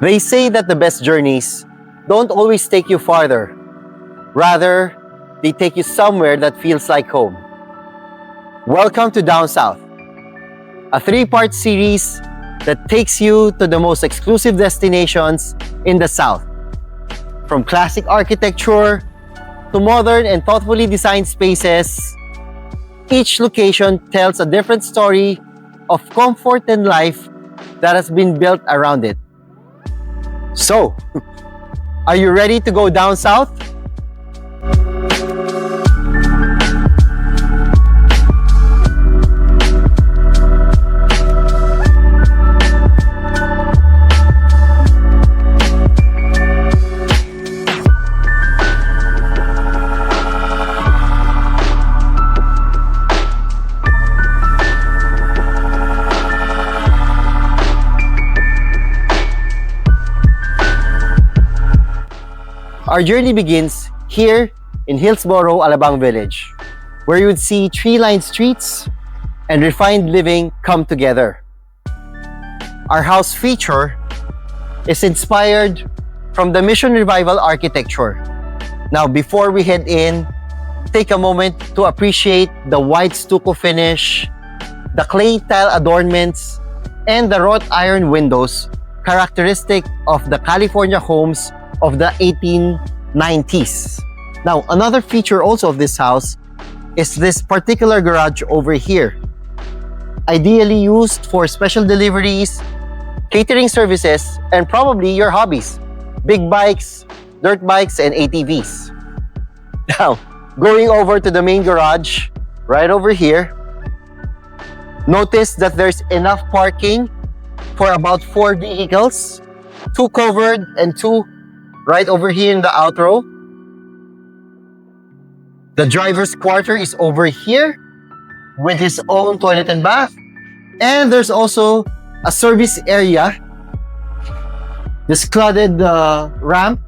They say that the best journeys don't always take you farther. Rather, they take you somewhere that feels like home. Welcome to Down South, a 3-part series that takes you to the most exclusive destinations in the South. From classic architecture to modern and thoughtfully designed spaces, each location tells a different story of comfort and life that has been built around it. So, are you ready to go down south? Our journey begins here in Hillsborough Alabang village, where you would see tree-lined streets and refined living come together. Our house feature is inspired from the Mission Revival architecture. Now, before we head in, take a moment to appreciate the white stucco finish, the clay tile adornments, and the wrought iron windows characteristic of the California homes of the 1890s. Now, another feature also of this house is this particular garage over here. Ideally used for special deliveries, catering services, and probably your hobbies. Big bikes, dirt bikes, and ATVs. Now, going over to the main garage, right over here, notice that there's enough parking for about 4 vehicles, 2 covered and 2 right over here in the outro. The driver's quarter is over here with his own toilet and bath. And there's also a service area, this cladded ramp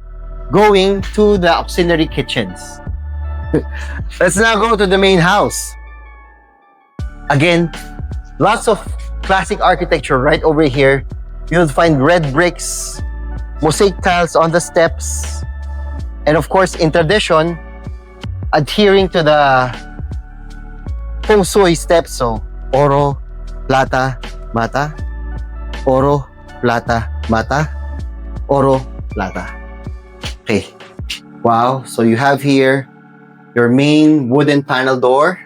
going to the auxiliary kitchens. Let's now go to the main house. Again, lots of classic architecture right over here. You'll find red bricks, mosaic tiles on the steps, and of course, in tradition, adhering to the feng shui steps. So, oro, plata, mata, oro, plata, mata, oro, plata. Okay. Wow. So you have here your main wooden panel door.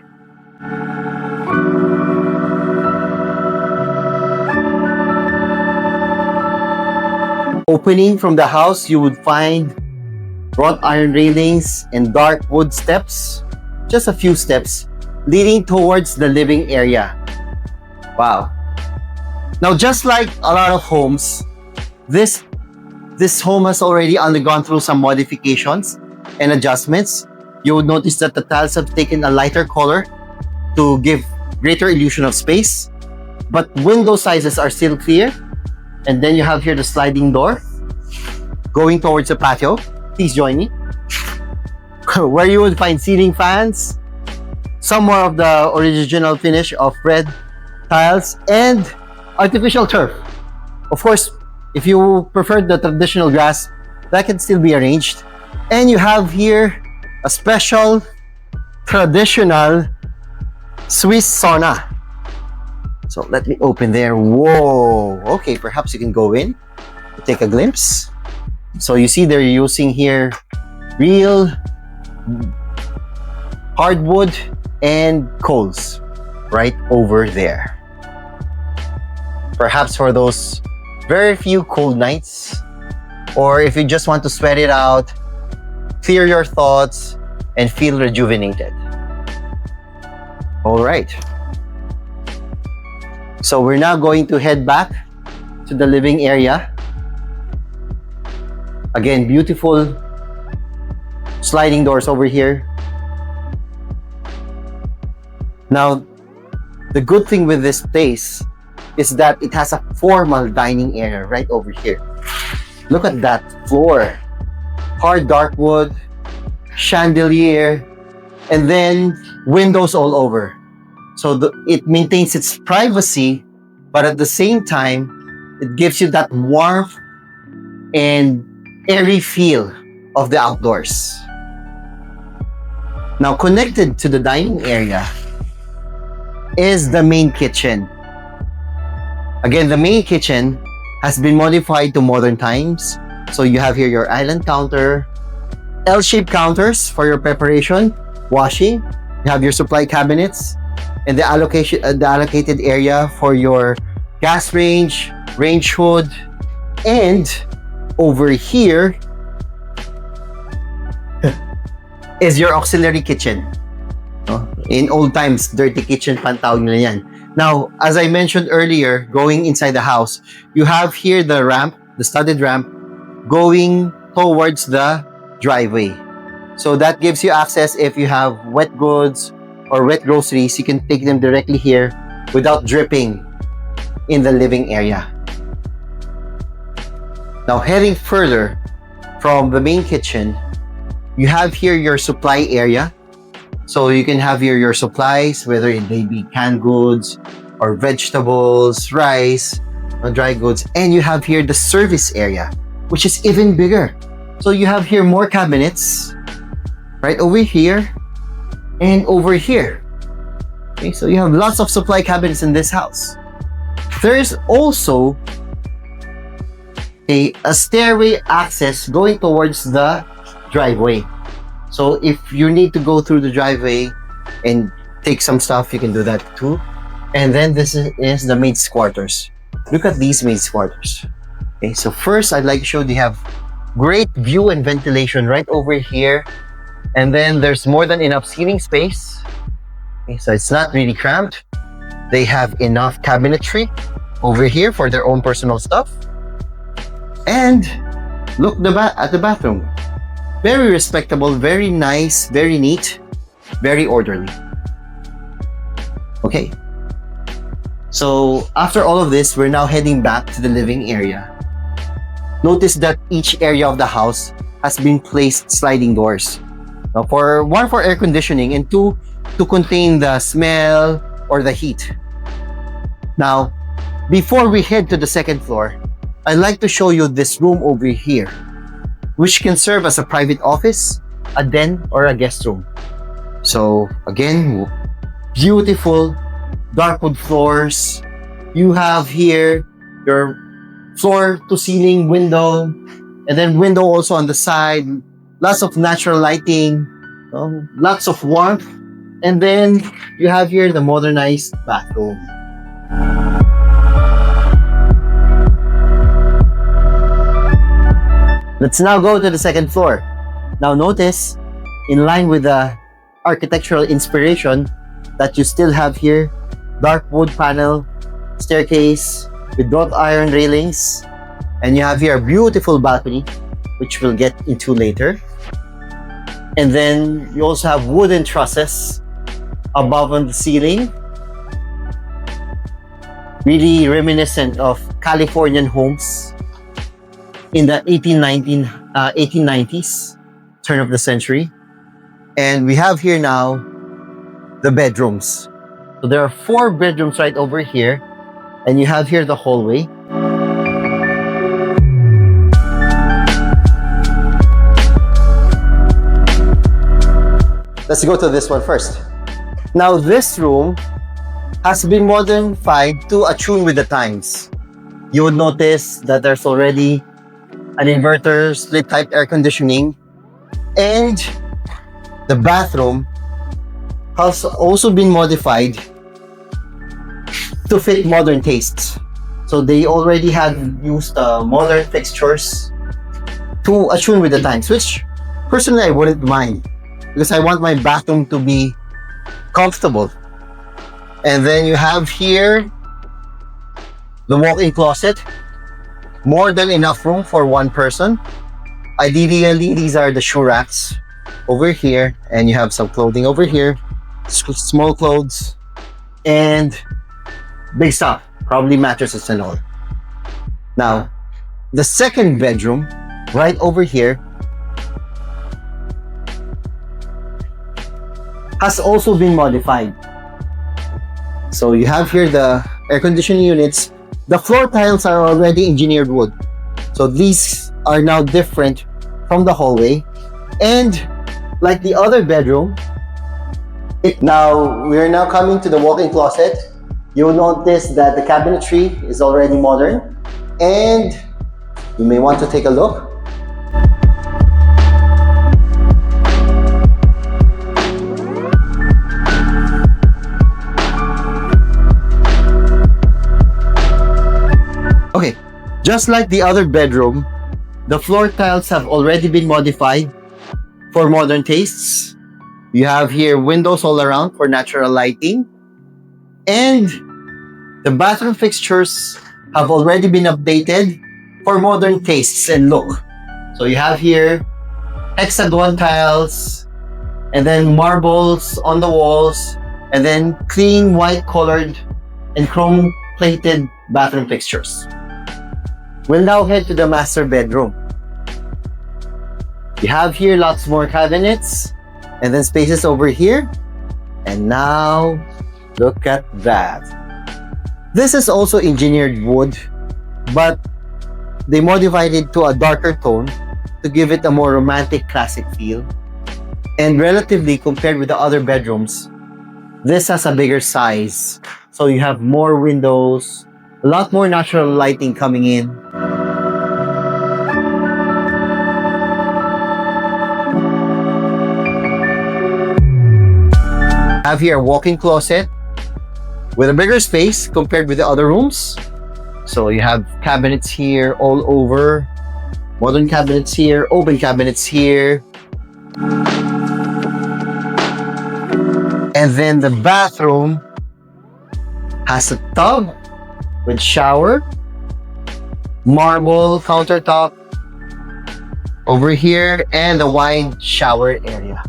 Opening from the house, you would find wrought iron railings and dark wood steps. Just a few steps leading towards the living area. Wow. Now, just like a lot of homes, this home has already undergone through some modifications and adjustments. You would notice that the tiles have taken a lighter color to give greater illusion of space, but window sizes are still clear. And then you have here the sliding door going towards the patio. Please join me. Where you would find ceiling fans, some more of the original finish of red tiles, and artificial turf. Of course, if you prefer the traditional grass, that can still be arranged. And you have here a special traditional Swiss sauna. So let me open there. Whoa. Okay, perhaps you can go in to take a glimpse. So you see they're using here real hardwood and coals right over there. Perhaps for those very few cold nights, or if you just want to sweat it out, clear your thoughts, and feel rejuvenated. All right. So we're now going to head back to the living area. Again, beautiful sliding doors over here. Now, the good thing with this place is that it has a formal dining area right over here. Look at that floor. Hard dark wood, chandelier, and then windows all over. So it maintains its privacy, but at the same time, it gives you that warmth and airy feel of the outdoors. Now, connected to the dining area is the main kitchen. Again, the main kitchen has been modified to modern times. So you have here your island counter, L-shaped counters for your preparation, washing. You have your supply cabinets, and the allocated area for your gas range, range hood, and over here is your auxiliary kitchen. In old times, dirty kitchen pantawag nila yan. Now, as I mentioned earlier, going inside the house, you have here the ramp, the studded ramp, going towards the driveway. So that gives you access if you have wet goods or wet groceries, you can take them directly here without dripping in the living area. Now, heading further from the main kitchen, you have here your supply area. So you can have here your supplies, whether it may be canned goods or vegetables, rice, dry goods. And you have here the service area, which is even bigger. So you have here more cabinets right over here and over here. Okay, so you have lots of supply cabinets in this house. There is also a stairway access going towards the driveway. So if you need to go through the driveway and take some stuff, you can do that too. And then this is the maid's quarters. Look at these maid's quarters. Okay, so first I'd like to show they have great view and ventilation right over here. And then there's more than enough seating space. Okay, so it's not really cramped. They have enough cabinetry over here for their own personal stuff. And look at the bathroom. Very respectable, very nice, very neat, very orderly. Okay. So after all of this, we're now heading back to the living area. Notice that each area of the house has been placed sliding doors. Now, one for air conditioning and two to contain the smell or the heat. Now, before we head to the second floor, I'd like to show you this room over here, which can serve as a private office, a den, or a guest room. So again, beautiful dark wood floors. You have here your floor to ceiling window, and then window also on the side. Lots of natural lighting, lots of warmth, and then you have here the modernized bathroom. Let's now go to the second floor. Now notice, in line with the architectural inspiration, that you still have here dark wood panel staircase with wrought iron railings, and you have here a beautiful balcony, which we'll get into later. And then you also have wooden trusses above on the ceiling, really reminiscent of Californian homes in the 1890s, turn of the century. And we have here now the bedrooms. So there are 4 bedrooms right over here, and you have here the hallway. Let's go to this one first. Now, this room has been modified to attune with the times. You would notice that there's already an inverter, split type air conditioning, and the bathroom has also been modified to fit modern tastes. So they already had used modern fixtures to attune with the times, which personally I wouldn't mind, because I want my bathroom to be comfortable. And then you have here the walk-in closet. More than enough room for one person. Ideally, these are the shoe racks over here, and you have some clothing over here, small clothes, and big stuff, probably mattresses and all. Now, the second bedroom, right over here, has also been modified. So you have here the air conditioning units. The floor tiles are already engineered wood. So these are now different from the hallway. And like the other bedroom, now we're now coming to the walk-in closet. You'll notice that the cabinetry is already modern, and you may want to take a look. Okay, just like the other bedroom, the floor tiles have already been modified for modern tastes. You have here windows all around for natural lighting. And the bathroom fixtures have already been updated for modern tastes and look. So you have here hexagon tiles, and then marbles on the walls, and then clean white colored and chrome plated bathroom fixtures. We'll now head to the master bedroom. You have here lots more cabinets and then spaces over here. And now look at that. This is also engineered wood, but they modified it to a darker tone to give it a more romantic classic feel. And relatively compared with the other bedrooms, this has a bigger size. So you have more windows, a lot more natural lighting coming in. Have here a walk-in closet with a bigger space compared with the other rooms. So you have cabinets here all over, modern cabinets here, open cabinets here. And then the bathroom has a tub with shower, marble countertop over here, and a wide shower area.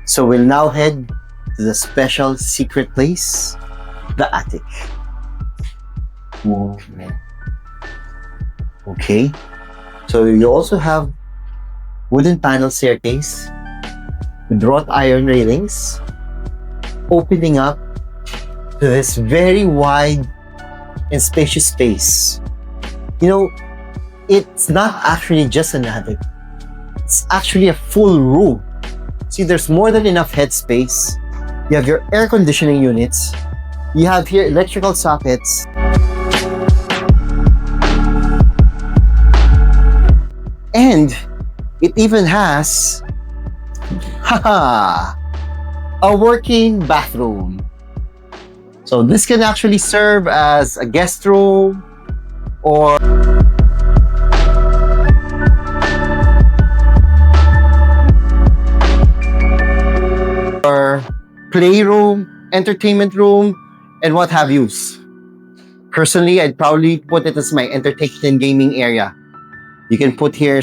So we'll now head to the special secret place, the attic. Whoa, man. Okay, so you also have wooden panel staircase with wrought iron railings opening up to this very wide and spacious space. You know, it's not actually just an attic. It's actually a full room. See, there's more than enough headspace. You have your air conditioning units. You have here electrical sockets. And it even has, a working bathroom. So this can actually serve as a guest room or playroom, entertainment room, and what have yous. Personally, I'd probably put it as my entertainment and gaming area. You can put here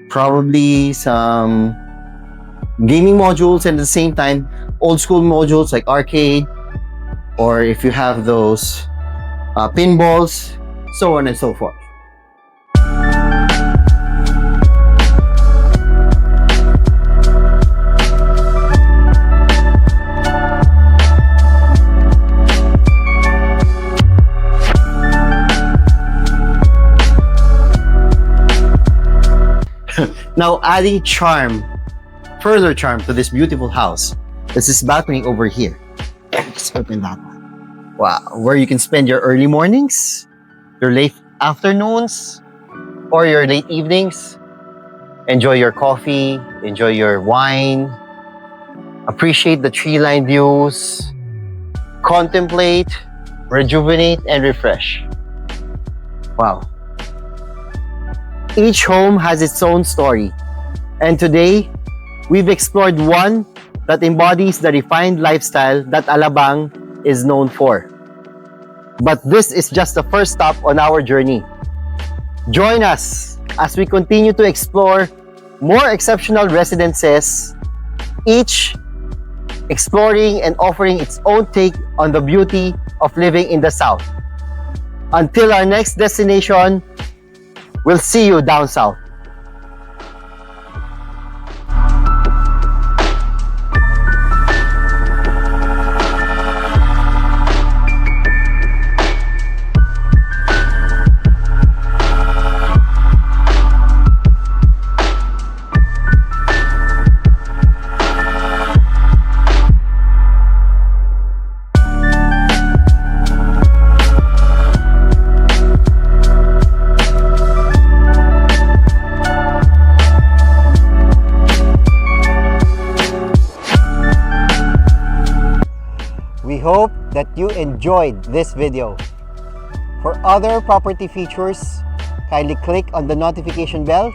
probably some gaming modules, and at the same time, old school modules like arcade, or if you have those pinballs, so on and so forth. Now adding further charm to this beautiful house, there's this balcony over here. Let's open that one. Wow, where you can spend your early mornings, your late afternoons, or your late evenings. Enjoy your coffee, enjoy your wine, appreciate the tree-lined views, contemplate, rejuvenate, and refresh. Wow. Each home has its own story, and today we've explored one that embodies the refined lifestyle that Alabang is known for. But this is just the first stop on our journey. Join us as we continue to explore more exceptional residences, each exploring and offering its own take on the beauty of living in the South. Until our next destination, we'll see you down south. We hope that you enjoyed this video. For other property features, kindly click on the notification bell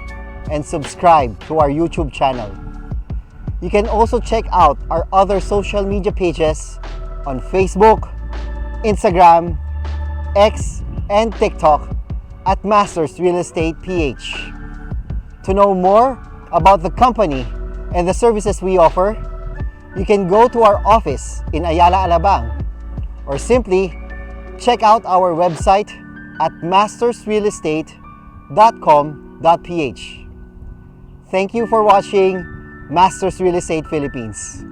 and subscribe to our YouTube channel. You can also check out our other social media pages on Facebook, Instagram, X, and TikTok at Masters Real Estate PH. To know more about the company and the services we offer, you can go to our office in Ayala, Alabang, or simply check out our website at mastersrealestate.com.ph. Thank you for watching Masters Real Estate Philippines.